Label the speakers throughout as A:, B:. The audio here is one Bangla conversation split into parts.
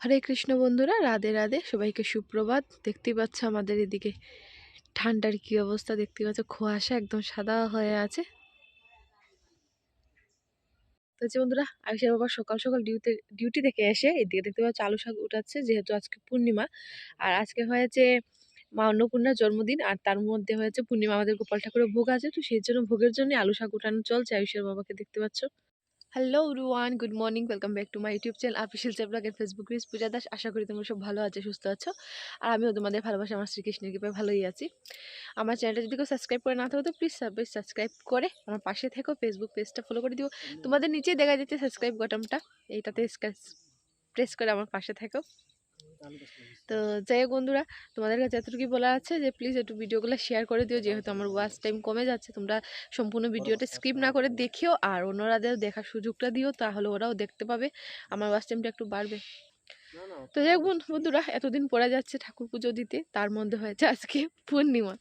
A: হরে কৃষ্ণ বন্ধুরা, রাধে রাধে। সবাইকে সুপ্রভাত। দেখতেই পাচ্ছ আমাদের এদিকে ঠান্ডার কি অবস্থা, দেখতে পাচ্ছ কুয়াশা একদম সাদা হয়ে আছে। তো যে বন্ধুরা, আয়ুষের বাবা সকাল সকাল ডিউটি থেকে এসে এদিকে দেখতে পাচ্ছ আলু শাক উঠাচ্ছে, যেহেতু আজকে পূর্ণিমা। আর আজকে হয়েছে মা অন্নপূর্ণার জন্মদিন, আর তার মধ্যে হয়েছে পূর্ণিমা, আমাদের গোপাল ঠাকুরের ভোগ আছে, তো সেই জন্য ভোগের জন্য আলু শাক উঠানো চলছে আয়ুষের বাবাকে, দেখতে পাচ্ছ। Hello everyone, good morning, welcome back to my YouTube channel official চেপলাগ and Facebook page Puja Das. আশা করি তোমরা সব ভালো আছো, সুস্থ আছো, আর আমিও তোমাদের ভালোবাসা আমার শ্রীকৃষ্ণের কৃপায় ভালোই আছি। আমার চ্যানেলটা যদি কেউ সাবস্ক্রাইব করে না থাকো তো প্লিজ সাবস্ক্রাইব করে আমার পাশে থেকো, ফেসবুক পেজটা ফলো করে দিও। তোমাদের নিচেই দেখা যাচ্ছে সাবস্ক্রাইব বাটনটা, এইটাতে প্রেস করে আমার পাশে থেকো। তো যাই হোক বন্ধুরা, তোমাদের কাছে এতটুকু বলা আছে যে প্লিজ একটু ভিডিওগুলো শেয়ার করে দিও, যেহেতু আমার ওয়াচ টাইম কমে যাচ্ছে। তোমরা সম্পূর্ণ ভিডিওটা স্কিপ না করে দেখিও, আর অন্যরাদের দেখার সুযোগটা দিও, তাহলে ওরাও দেখতে পাবে, আমার ওয়াচ টাইমটা একটু বাড়বে। তো যাই হোক বন্ধুরা, এতদিন পরে যাচ্ছে ঠাকুর পুজো দিতে, তার মধ্যে হয়েছে আজকে পূর্ণিমা।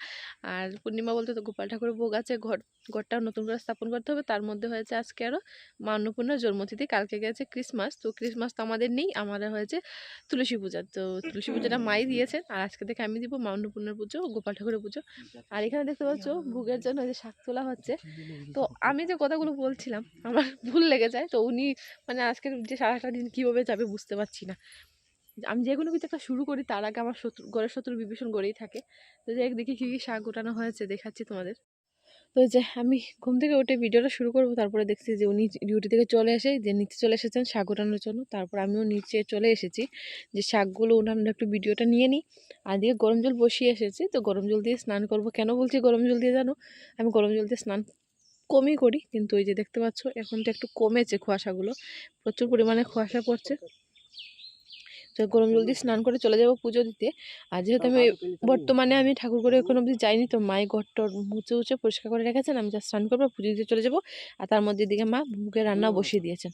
A: আর পূর্ণিমা বলতে তো গোপাল ঠাকুরের ভোগ আছে, ঘরটা নতুন করে স্থাপন করতে হবে, তার মধ্যে হয়েছে আজকে আরও মা অন্নপূর্ণার জন্মতিথি। কালকে গেছে ক্রিসমাস, তো ক্রিসমাস তো আমাদের নেই, আমাদের হয়েছে তুলসী পূজা। তো তুলসী পূজাটা মাই দিয়েছেন, আর আজকে থেকে আমি দিব মা অন্নপূর্ণার পুজো, গোপাল ঠাকুরের পুজো। আর এখানে দেখতে পাচ্ছ ভোগের জন্য যে শাক তোলা হচ্ছে। তো আমি যে কথাগুলো বলছিলাম আমার ভুল লেগে যায়, তো উনি মানে আজকের যে সারাটা দিন কীভাবে যাবে বুঝতে পারছি না। আমি যে কোনো কিছু একটা শুরু করি তার আগে আমার ঘরের শত্রু বিভীষণ গড়েই থাকে। তো যে একদিকে কী কী শাক গোটানো হয়েছে দেখাচ্ছি তোমাদের। তো যে আমি ঘুম থেকে উঠে ভিডিওটা শুরু করব, তারপরে দেখছি যে উনি ডিউটি থেকে চলে এসে যে নিচে চলে এসেছেন শাক ওঠানোর জন্য। তারপর আমিও নিচে চলে এসেছি যে শাকগুলো ওঠানোর একটু ভিডিওটা নিয়ে নিই। আর দিকে গরম জল বসিয়ে এসেছি, তো গরম জল দিয়ে স্নান করব। কেন বলছি গরম জল দিয়ে জানো? আমি গরম জল দিয়ে স্নান কমই করি, কিন্তু ওই যে দেখতে পাচ্ছ এখন তো একটু কমেছে কুয়াশাগুলো, প্রচুর পরিমাণে কুয়াশা পড়ছে। তো গরম জল দিয়ে স্নান করে চলে যাব পুজো দিতে। আর যেহেতু বর্তমানে আমি ঠাকুর ঘরে এখন অবধি যাইনি, তো মাই ঘরটর মুছে পরিষ্কার করে রেখেছেন, আমি যা স্নান করবো পুজো দিতে চলে যাব। আর তার মধ্যে দিকে মা মুখে রান্না বসিয়ে দিয়েছেন।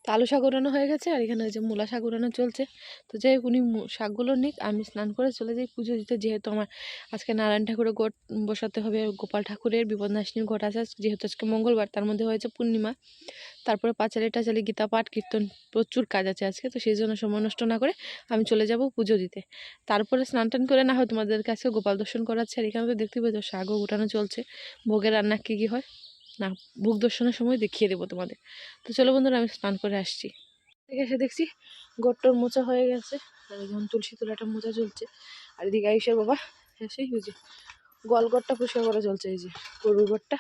A: তো আলু শাক উঠানো হয়ে গেছে, আর এখানে ওই যে মূলা শাক উঠানো চলছে। তো যাই হোক উনি শাকগুলো নিক, আমি স্নান করে চলে যাই পুজো দিতে, যেহেতু আমার আজকে নারায়ণ ঠাকুরের ঘট বসাতে হবে, গোপাল ঠাকুরের বিপদনাশিনীর ঘট আছে, যেহেতু আজকে মঙ্গলবার, তার মধ্যে হয়েছে পূর্ণিমা। তারপরে পাঁচালি টাচালি গীতা পাঠ কীর্তন প্রচুর কাজ আছে আজকে, তো সেই জন্য সময় নষ্ট না করে আমি চলে যাব পুজো দিতে। তারপরে স্নান টান করে না হয় তোমাদের কাছে গোপাল দর্শন করাচ্ছে। আর এখানে তো দেখতে পাচ্ছ শাকও গোটানো চলছে, ভোগের রান্না কী কী হয় না ভোগ দর্শনের সময় দেখিয়ে দেবো তোমাদের। তো চলো বন্ধুরা, আমি স্নান করে আসছি। এসে দেখছি গোট্টর মোচা হয়ে গেছে, আর যখন তুলসী তোলাটা মোচা চলছে। আর এদিকে আয়ুষের বাবা এসে বুঝি গোয়ালঘরটা পরিষ্কার করা চলছে, এই যে গরুর ঘরটা।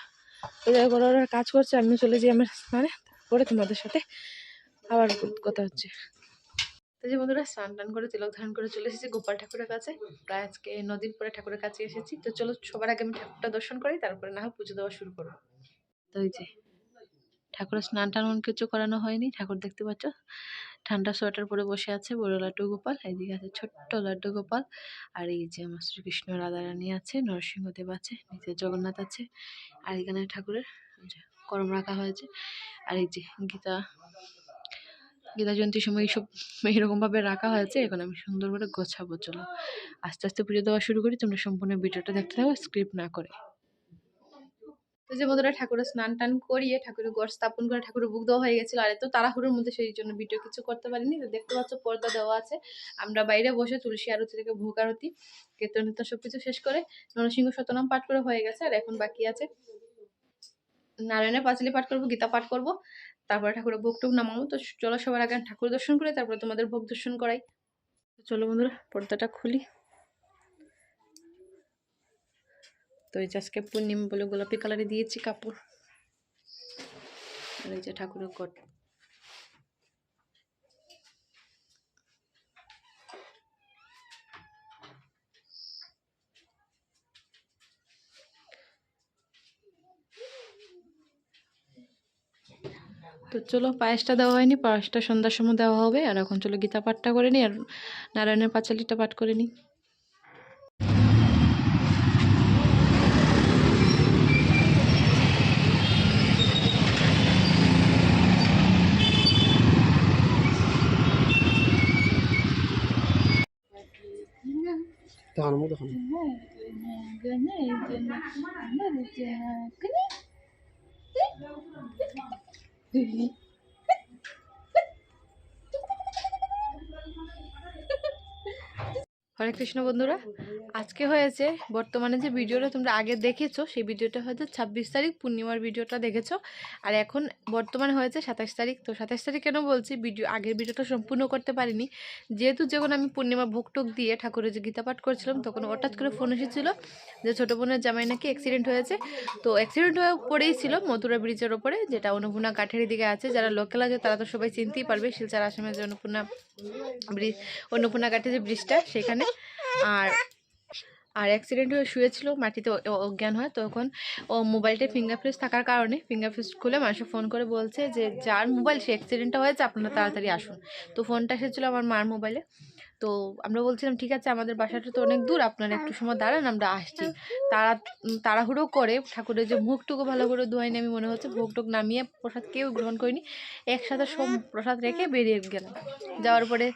A: তো যাই করার কাজ করছে, আমি চলে যাই আমার স্নানে, তারপরে তোমাদের সাথে আবার কথা হচ্ছে। তো যে বন্ধুরা, স্নান টান করে তিলক ধারণ করে চলে এসেছি গোপাল ঠাকুরের কাছে। প্রায় আজকে 9 দিন পরে ঠাকুরের কাছে এসেছি। তো চলো সবার আগে আমি ঠাকুরটা দর্শন করি, তারপরে না হয় পুজো দেওয়া শুরু করবো। তো এই যে ঠাকুরের স্নান টান কিছু করানো হয়নি, ঠাকুর দেখতে পাচ্ছ ঠান্ডা সোয়েটার পরে বসে আছে বড় লাড্ডু গোপাল, এইদিকে আছে ছোট্ট লাড্ডু গোপাল। আর এই যে আমার শ্রীকৃষ্ণ রাধারানী আছে, নরসিংহদেব আছে, নিচে জগন্নাথ আছে। আর এখানে ঠাকুরের করম রাখা হয়েছে। আর এই যে গীতা জয়ন্তীর সময় এইসব এরকমভাবে রাখা হয়েছে। এখন আমি সুন্দর করে গোছাবো, চলো আস্তে আস্তে পুজো দেওয়া শুরু করি, তোমরা সম্পূর্ণ ভিডিওটা দেখতে থাকো স্ক্রিপ্ট না করে। তো যে বন্ধুরা, ঠাকুরের স্নান টান করিয়ে ঠাকুরের ঘর স্থাপন করে ঠাকুরের বুক দেওয়া হয়ে গেছিল, আর এত তাড়াহুড়োর মধ্যে সেই জন্য ভিডিও কিছু করতে পারিনি। তো দেখতে পাচ্ছ পর্দা দেওয়া আছে, আমরা বাইরে বসে তুলসী আরতি থেকে ভোগ আরতি কীর্তন সবকিছু শেষ করে নরসিংহ শতনাম পাঠ করে হয়ে গেছে। আর এখন বাকি আছে নারায়ণের পাঁচালি পাঠ করবো, গীতা পাঠ করবো, তারপরে ঠাকুরের ভোগ টুক নামাবো। তো চলো সবার আগে ঠাকুর দর্শন করে তারপরে তোমাদের ভোগ দর্শন করাই। চলো বন্ধুরা, পর্দাটা খুলি। তো এই যে আজকে পূর্ণিমা বলে গোলাপি কালারে দিয়েছি কাপড়। আর এই যে ঠাকুরের ঘট। তো চলো, পায়েসটা দেওয়া হয়নি, পায়েসটা সন্ধ্যার সময় দেওয়া হবে। আর এখন চলো গীতা পাঠটা করে নিই আর নারায়ণের পাঁচালিটা পাঠ করে নিই। হরে কৃষ্ণ বন্ধুরা, আজকে হয়েছে বর্তমানে যে ভিডিওটা তোমরা আগে দেখেছো সেই ভিডিওটা হয়তো 26 তারিখ পূর্ণিমার ভিডিওটা দেখেছো। আর এখন বর্তমানে হয়েছে 27 তারিখ। তো 27 তারিখ কেন বলছি, আগের ভিডিওটা সম্পূর্ণ করতে পারিনি, যেহেতু যখন আমি পূর্ণিমা ভোগ টোক দিয়ে ঠাকুরের যে গীতা পাঠ করছিলাম তখন হঠাৎ করে ফোন এসেছিলো যে ছোটো বোনের জামাই নাকি অ্যাক্সিডেন্ট হয়েছে। তো অ্যাক্সিডেন্ট হয়ে পড়েই ছিল মথুরা ব্রিজের ওপরে, যেটা অন্নপূর্ণা কাঠের দিকে আছে। যারা লোকাল আছে তারা তো সবাই চিনতেই পারবে, শিলচর আসামের যে অন্নপূর্ণা ঘাটে যে ব্রিজটা সেখানে। আর আর অ্যাক্সিডেন্ট হয়ে শুয়েছিল মাটিতে, অজ্ঞান হয়। তখন ও মোবাইলটা ফিঙ্গারপ্রিন্ট থাকার কারণে ফিঙ্গারপ্রিন্ট খুলে মানুষে ফোন করে বলছে যে যার মোবাইল সে অ্যাক্সিডেন্টটা হয়েছে আপনারা তাড়াতাড়ি আসুন। তো ফোনটা এসেছিলো আমার মার মোবাইলে। তো আমরা বলছিলাম ঠিক আছে, আমাদের বাসাটা তো অনেক দূর, আপনারা একটু সময় দাঁড়ান, আমরা আসছি। তাড়াহুড়ো করে ঠাকুরের যে মুখটুকু ভালো করে ধোয়াইনি, আমি মনে হচ্ছে ভোগটুক নামিয়ে প্রসাদ কেউ গ্রহণ করিনি, একসাথে সব প্রসাদ রেখে বেরিয়ে গেলাম। যাওয়ার পরে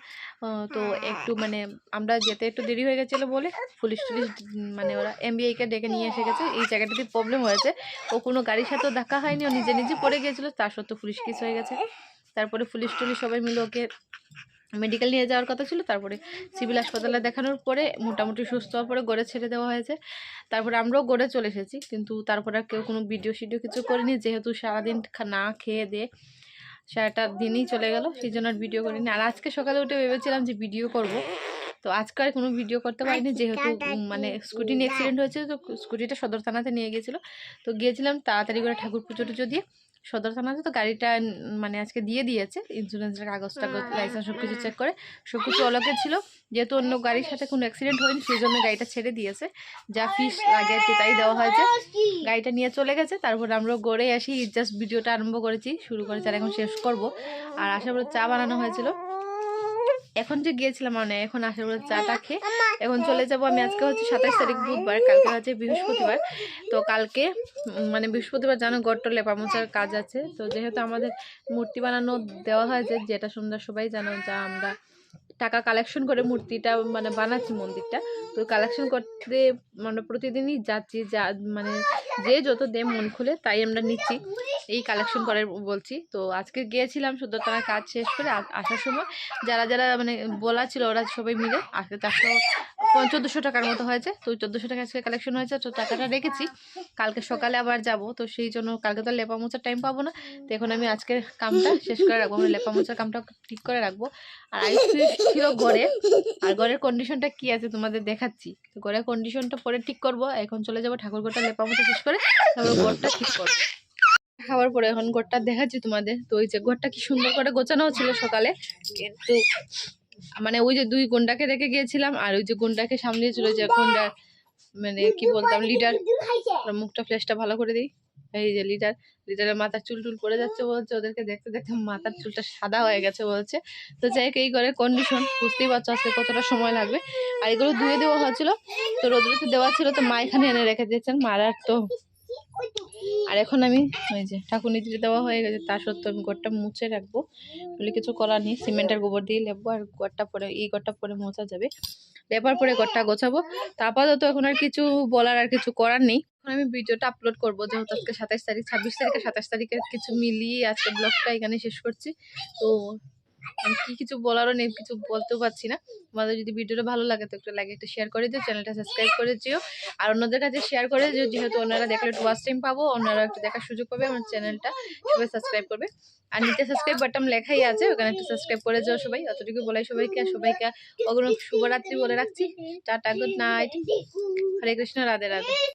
A: তো একটু মানে আমরা যেতে একটু দেরি হয়ে গেছিলো বলে পুলিশ টুলিশ মানে ওরা এমবিআইকে ডেকে নিয়ে এসে গেছে। এই জায়গাটাতে প্রবলেম হয়েছে, ও কোনো গাড়ির সাথেও দেখা হয়নি, ও নিজে নিজে পড়ে গিয়েছিলো, তার সত্ত্বেও পুলিশ কেস হয়ে গেছে। তারপরে পুলিশ টুলিশ সবাই মিলে ওকে মেডিকেল নিয়ে যাওয়ার কথা ছিল। তারপরে সিভিল হাসপাতালে দেখানোর পরে মোটামুটি সুস্থ হওয়ার পরে গড়ে ছেড়ে দেওয়া হয়েছে। তারপরে আমরাও গড়ে চলে এসেছি, কিন্তু তারপরে আর কেউ কোনো ভিডিও কিছু করিনি, যেহেতু সারাদিন না খেয়ে দিয়ে সারাটা দিনই চলে গেল, সেই জন্য আর ভিডিও করিনি। আর আজকে সকালে উঠে ভেবেছিলাম যে ভিডিও করব, তো আজকে আর কোনো ভিডিও করতে পারিনি, যেহেতু মানে স্কুটি নিয়ে অ্যাক্সিডেন্ট হয়েছে। তো স্কুটিটা সদর থানাতে নিয়ে গিয়েছিলো, তো গিয়েছিলাম তাড়াতাড়ি করে ঠাকুর পুজো টুজো দিয়ে সদর থানাতে। তো গাড়িটা মানে আজকে দিয়ে দিয়েছে, ইন্স্যুরেন্সের কাগজ টাগজ লাইসেন্স সব কিছু চেক করে সব কিছু অলকে ছিল, যেহেতু অন্য গাড়ির সাথে কোনো অ্যাক্সিডেন্ট হয়নি সেই জন্য গাড়িটা ছেড়ে দিয়েছে, যা ফিস লাগে আর কি তাই দেওয়া হয়েছে। গাড়িটা নিয়ে চলে গেছে। তারপর আমরা গড়ে আসি, জাস্ট ভিডিওটা আরম্ভ করেছি, শুরু করেছি, আর এখন শেষ করব। আর আসার পরে চা বানানো হয়েছিল, এখন যে গিয়েছিলাম মানে এখন আসার পরে চাটা খেয়ে এখন চলে যাব আমি। আজকে হচ্ছে 27 তারিখ বুধবার, কালকে হচ্ছে বৃহস্পতিবার। তো কালকে মানে বৃহস্পতিবার জানো গট্ট লেপা মোছার কাজ আছে। তো যেহেতু আমাদের মূর্তি বানানো দেওয়া হয়েছে, যেটা সুন্দর সবাই জানো, যা আমরা টাকা কালেকশন করে মূর্তিটা মানে বানাচ্ছি মন্দিরটা। তো কালেকশন করতে মানে প্রতিদিনই যাচ্ছি, যা মানে যে যত দে মন খুলে তাই আমরা নিচ্ছি, এই কালেকশন করে বলছি। তো আজকে গিয়েছিলাম শুধু তারা কাজ শেষ করে আসার সময় যারা যারা মানে বলা ছিল ওরা সবাই মিলে আজকে 1400 টাকার মতো হয়েছে। তো 1400 টাকা আজকে কালেকশন হয়েছে, তো টাকাটা রেখেছি, কালকে সকালে আবার যাব। তো সেই জন্য কালকে তো লেপা মোছার টাইম পাবো না, তো এখন আমি আজকের কামটা শেষ করে রাখবো, মানে লেপা মোছার কামটা ঠিক করে রাখবো। আর আইসক্রিম ছিল ঘরে, আর ঘরের কন্ডিশনটা কি আছে তোমাদের দেখাচ্ছি। তো ঘরের কন্ডিশনটা পরে ঠিক করব, এখন চলে যাবো ঠাকুর ঘরটা লেপা মোছা শেষ করে তারপর ঘরটা ঠিক করবো। খাওয়ার পরে এখন ঘরটা দেখাচ্ছি তোমাদের। তো ওই যে ঘরটা কি সুন্দর করে গোছানো ছিল সকালে, কিন্তু মানে ওই যে 2 গুন্ডাকে রেখে গিয়েছিলাম, আর ওই যে গুন্ডাকে সামলিয়েছিল যে গুন্ডার মানে কি বলতাম লিডার, মুখটা ফ্লেশটা ভালো করে দিই। এই যে লিডারের মাথার চুল টুল পড়ে যাচ্ছে বলছে, ওদেরকে দেখতে দেখতে মাথার চুলটা সাদা হয়ে গেছে বলছে। তো যাই হোক এই ঘরে কন্ডিশন বুঝতেই পারছো আজকে কতটা সময় লাগবে। আর এগুলো ধুয়ে দেওয়া হয়েছিল, তো রোদ্রুতে দেওয়া ছিল, তো মা এখানে এনে রেখে দিয়েছেন মারার। তো আর এখন আমি ওই যে ঠাকুর নিতে দেওয়া হয়ে গেছে, তা সত্ত্বেও আমি ঘরটা মুছে রাখবো, বলে কিছু করার নেই, সিমেন্টের গোবর দিয়ে লেপবো। আর ঘরটা পরে এই ঘরটা পরে মোছা যাবে, লেপার পরে ঘরটা গোছাবো। তা আপাতত এখন আর কিছু বলার আর কিছু করার নেই। এখন আমি ভিডিওটা আপলোড করবো, যেহেতু আজকে 27 তারিখ, 26 তারিখ আর 27 তারিখের কিছু মিলিয়ে আজকে ব্লগটা এখানে শেষ করছি। তো আমি কিছু বলারও নেই, কিছু বলতেও পারছি না। তোমাদের যদি ভিডিওটা ভালো লাগে তো একটু লাইক একটা শেয়ার করে দিও, চ্যানেলটা সাবস্ক্রাইব করে দিও, আর অন্যদের কাছে শেয়ার করে দিও, যেহেতু ওনারা দেখলে একটু ওয়াচ টাইম পাবো, ওনারা একটু দেখার সুযোগ পাবে, আমার চ্যানেলটা সবাই সাবস্ক্রাইব করবে। আর নিচে সাবস্ক্রাইব বাটন লেখাই আছে, ওখানে একটু সাবস্ক্রাইব করে যাও সবাই। অতটুকু বলাই সবাইকে, আর সবাইকে অগ্রিম শুভরাত্রি বলে রাখছি। টাটা, গুড নাইট, হরে কৃষ্ণ, রাধে রাধে।